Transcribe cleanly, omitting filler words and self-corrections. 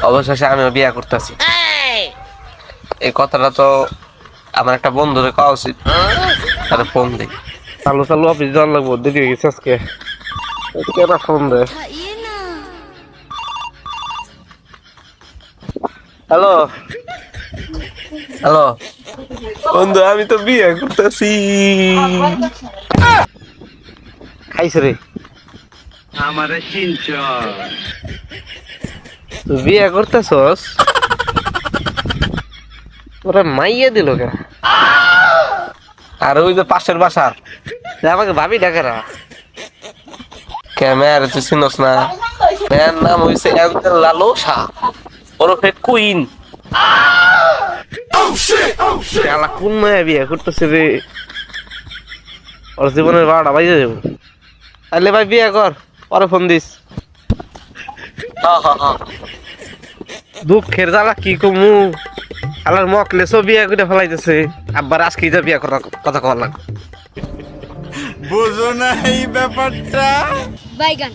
অবশেষে আমিও বিয়ে করতেছি। এই কথাটা তো আমার একটা বন্ধুরে কওয়া উচিত। তাহলে ফোন দিই। চালু চালু অফিস যাওয়ার লাগবো, দেরি হয়ে গেছে আজকে। কেনা ফোন দে। হ্যালো হ্যালো বন্ধু, আমি তো বিয়ে করতেছি। খাইছে রে আমারে চিনছ? তুই বিয়ে করতেছস? ওরা মাইয়া দিল কে? আর ওই যে পাশের বাসার আমাকে ভাবি ডাকেরা ক্যামেরা, তুই চিনস না? এর নাম হইছে লালোসা, ওরফে কুইন। শালা কোন মায়া বিয়ে করতেছে রে? ওর জীবনের 12টা বাজে যাবো। তাহলে ভাই বিয়ে কর, পরে ফোন দিস। দুঃখের জ্বালা কি কমু, আলার মকলেসও বিয়ে করে ফেলাইতেছে। আব্বার আজকে যা বিয়ে কথা কওয়ার লাগবে। বুঝো না এই ব্যাপারটা? বাইগান।